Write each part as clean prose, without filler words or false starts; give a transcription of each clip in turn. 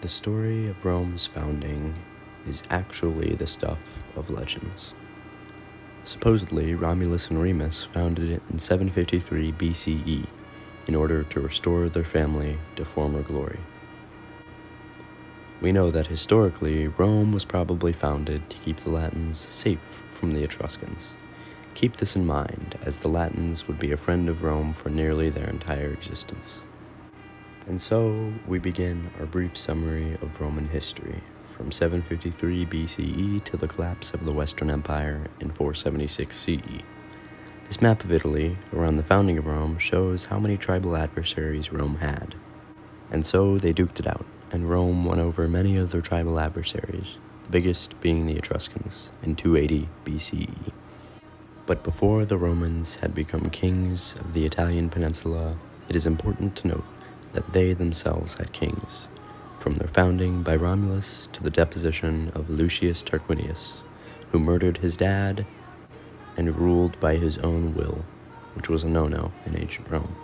The story of Rome's founding is actually the stuff of legends. Supposedly, Romulus and Remus founded it in 753 BCE in order to restore their family to former glory. We know that historically, Rome was probably founded to keep the Latins safe from the Etruscans. Keep this in mind, as the Latins would be a friend of Rome for nearly their entire existence. And so, we begin our brief summary of Roman history, from 753 BCE to the collapse of the Western Empire in 476 CE. This map of Italy, around the founding of Rome, shows how many tribal adversaries Rome had. And so, they duked it out, and Rome won over many of their tribal adversaries, the biggest being the Etruscans, in 280 BCE. But before the Romans had become kings of the Italian peninsula, it is important to note that they themselves had kings, from their founding by Romulus to the deposition of Lucius Tarquinius, who murdered his dad and ruled by his own will, which was a no-no in ancient Rome.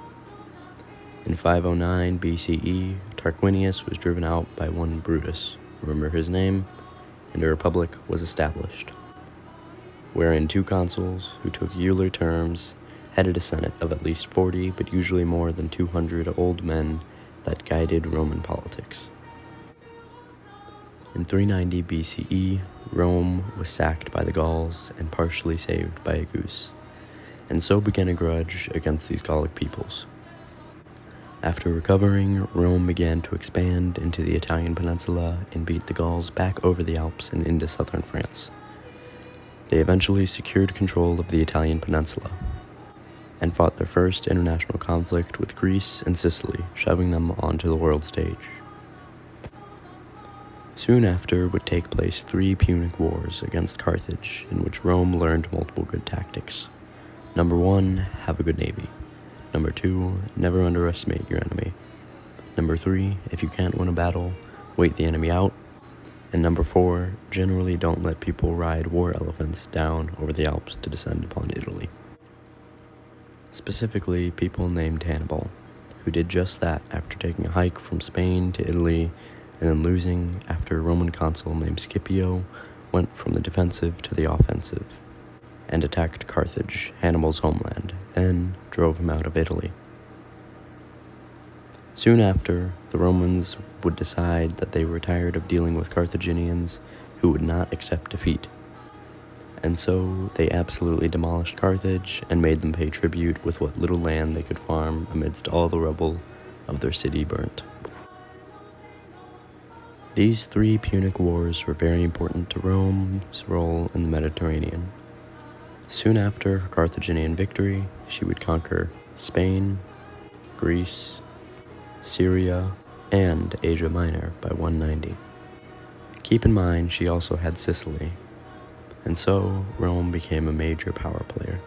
In 509 BCE, Tarquinius was driven out by one Brutus, remember his name, and a republic was established, wherein two consuls, who took yearly terms, headed a senate of at least 40, but usually more than 200 old men that guided Roman politics. In 390 BCE, Rome was sacked by the Gauls and partially saved by a goose, and so began a grudge against these Gallic peoples. After recovering, Rome began to expand into the Italian peninsula and beat the Gauls back over the Alps and into southern France. They eventually secured control of the Italian peninsula and fought their first international conflict with Greece and Sicily, shoving them onto the world stage. Soon after would take place 3 Punic Wars against Carthage, in which Rome learned multiple good tactics. Number 1, have a good navy. Number 2, never underestimate your enemy. Number 3, if you can't win a battle, wait the enemy out. And number 4, generally don't let people ride war elephants down over the Alps to descend upon Italy. Specifically, people named Hannibal, who did just that after taking a hike from Spain to Italy and then losing after a Roman consul named Scipio went from the defensive to the offensive and attacked Carthage, Hannibal's homeland, then drove him out of Italy. Soon after, the Romans would decide that they were tired of dealing with Carthaginians who would not accept defeat. And so they absolutely demolished Carthage and made them pay tribute with what little land they could farm amidst all the rubble of their city burnt. These 3 Punic Wars were very important to Rome's role in the Mediterranean. Soon after her Carthaginian victory, she would conquer Spain, Greece, Syria, and Asia Minor by 190. Keep in mind she also had Sicily, and so Rome became a major power player.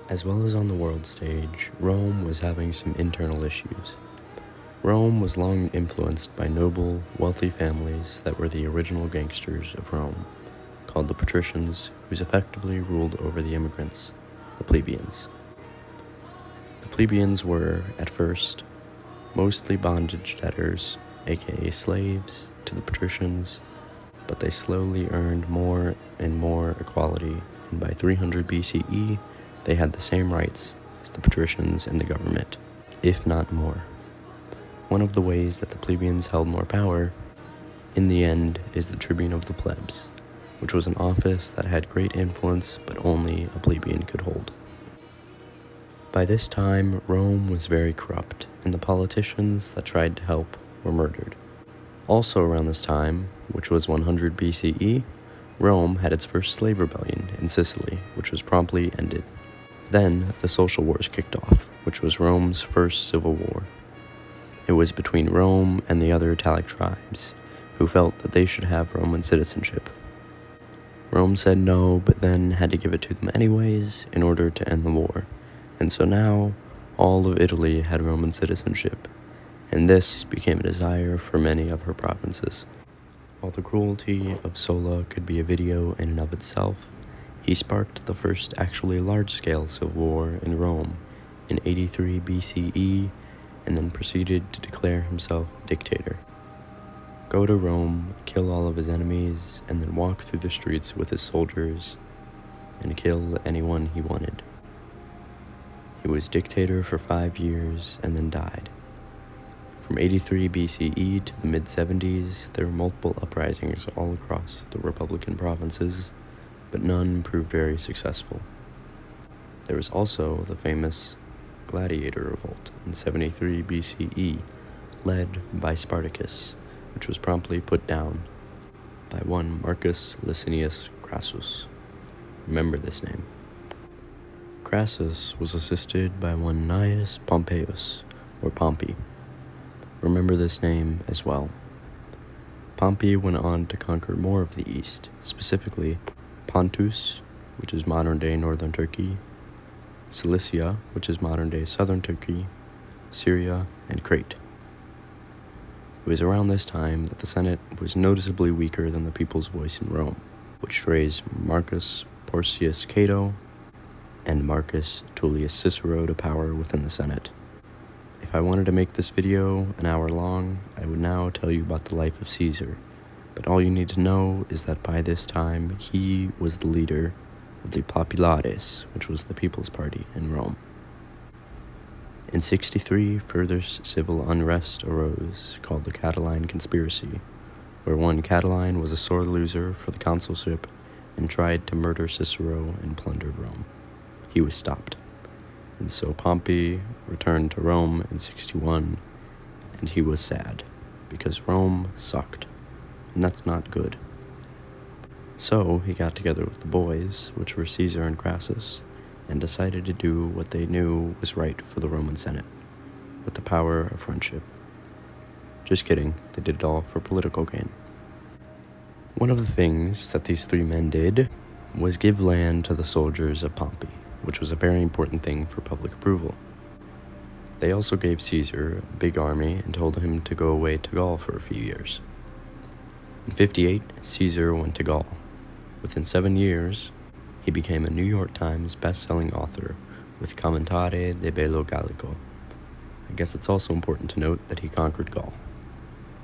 As well as on the world stage, Rome was having some internal issues. Rome was long influenced by noble, wealthy families that were the original gangsters of Rome, called the patricians, who effectively ruled over the immigrants, the plebeians. The plebeians were, at first, mostly bondage debtors, aka slaves, to the patricians, but they slowly earned more and more equality, and by 300 BCE, they had the same rights as the patricians in the government, if not more. One of the ways that the plebeians held more power, in the end, is the tribune of the plebs, which was an office that had great influence but only a plebeian could hold. By this time, Rome was very corrupt, and the politicians that tried to help were murdered. Also around this time, which was 100 BCE, Rome had its first slave rebellion in Sicily, which was promptly ended. Then, the Social Wars kicked off, which was Rome's first civil war. It was between Rome and the other Italic tribes, who felt that they should have Roman citizenship. Rome said no, but then had to give it to them anyways in order to end the war. And so now, all of Italy had Roman citizenship, and this became a desire for many of her provinces. While the cruelty of Sulla could be a video in and of itself, he sparked the first actually large-scale civil war in Rome in 83 BCE, and then proceeded to declare himself dictator. go to Rome, kill all of his enemies, and then walk through the streets with his soldiers and kill anyone he wanted. He was dictator for 5 years and then died. From 83 BCE to the mid-70s, there were multiple uprisings all across the Republican provinces, but none proved very successful. There was also the famous Gladiator Revolt in 73 BCE, led by Spartacus, which was promptly put down by one Marcus Licinius Crassus. Remember this name. Crassus was assisted by one Gnaeus Pompeius, or Pompey. Remember this name as well. Pompey went on to conquer more of the east, specifically Pontus, which is modern-day northern Turkey, Cilicia, which is modern-day southern Turkey, Syria, and Crete. It was around this time that the Senate was noticeably weaker than the people's voice in Rome, which raised Marcus Porcius Cato and Marcus Tullius Cicero to power within the Senate. If I wanted to make this video an hour long, I would now tell you about the life of Caesar, but all you need to know is that by this time, he was the leader of the Populares, which was the People's Party in Rome. In 63, further civil unrest arose, called the Catiline Conspiracy, where one Catiline was a sore loser for the consulship and tried to murder Cicero and plunder Rome. He was stopped. And so Pompey returned to Rome in 61, and he was sad, because Rome sucked, and that's not good. So he got together with the boys, which were Caesar and Crassus, and decided to do what they knew was right for the Roman Senate, with the power of friendship. Just kidding, they did it all for political gain. One of the things that these three men did was give land to the soldiers of Pompey, which was a very important thing for public approval. They also gave Caesar a big army and told him to go away to Gaul for a few years. In 58, Caesar went to Gaul. Within 7 years, he became a New York Times best-selling author with Commentare de Bello Gallico. I guess it's also important to note that he conquered Gaul.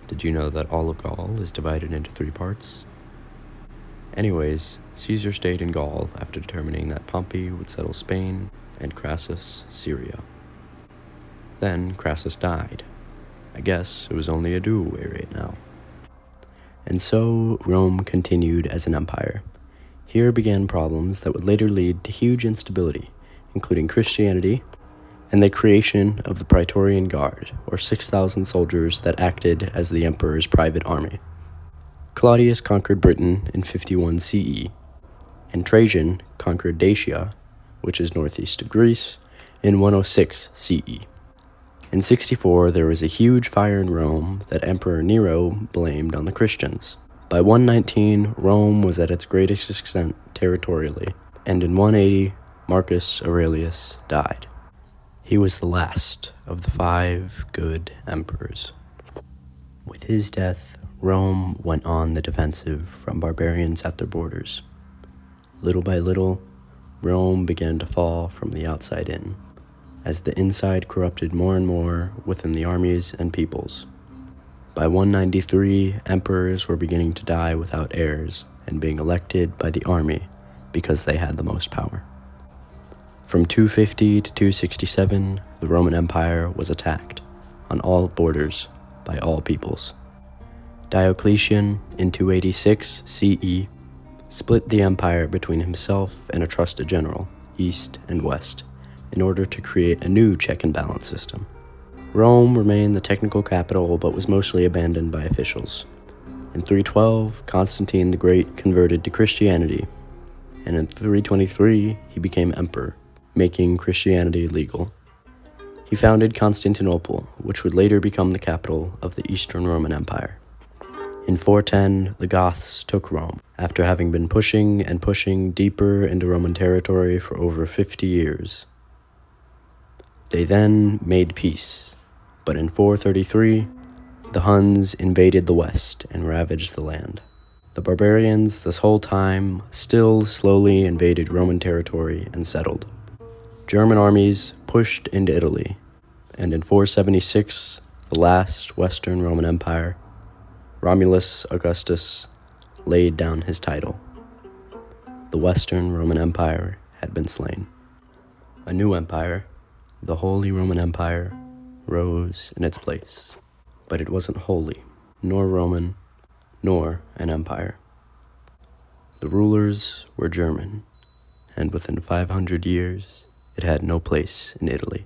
Did you know that all of Gaul is divided into 3 parts? Anyways, Caesar stayed in Gaul after determining that Pompey would settle Spain and Crassus Syria. Then Crassus died. I guess it was only a do-away right now. And so Rome continued as an empire. Here began problems that would later lead to huge instability, including Christianity and the creation of the Praetorian Guard, or 6,000 soldiers that acted as the emperor's private army. Claudius conquered Britain in 51 CE, and Trajan conquered Dacia, which is northeast of Greece, in 106 CE. In 64, there was a huge fire in Rome that Emperor Nero blamed on the Christians. By 119, Rome was at its greatest extent territorially, and in 180, Marcus Aurelius died. He was the last of the 5 good emperors. With his death, Rome went on the defensive from barbarians at their borders. Little by little, Rome began to fall from the outside in, as the inside corrupted more and more within the armies and peoples. By 193, emperors were beginning to die without heirs and being elected by the army because they had the most power. From 250 to 267, the Roman Empire was attacked on all borders by all peoples. Diocletian, in 286 CE, split the empire between himself and a trusted general, east and west, in order to create a new check and balance system. Rome remained the technical capital but was mostly abandoned by officials. In 312, Constantine the Great converted to Christianity, and in 323, he became emperor, making Christianity legal. He founded Constantinople, which would later become the capital of the Eastern Roman Empire. In 410, the Goths took Rome, after having been pushing and pushing deeper into Roman territory for over 50 years. They then made peace, but in 433, the Huns invaded the west and ravaged the land. The barbarians, this whole time, still slowly invaded Roman territory and settled. German armies pushed into Italy, and in 476, the last Western Roman Empire Romulus Augustus laid down his title. The Western Roman Empire had been slain. A new empire, the Holy Roman Empire, rose in its place. But it wasn't holy, nor Roman, nor an empire. The rulers were German, and within 500 years, it had no place in Italy.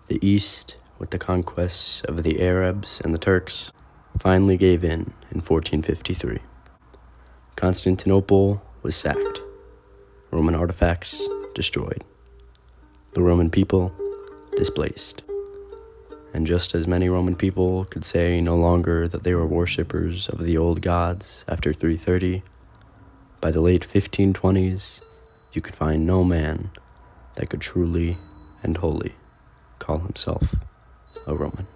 The East, with the conquests of the Arabs and the Turks, finally gave in 1453. Constantinople was sacked, Roman artifacts destroyed, the Roman people displaced. And just as many Roman people could say no longer that they were worshippers of the old gods after 330, by the late 1520s, you could find no man that could truly and wholly call himself a Roman.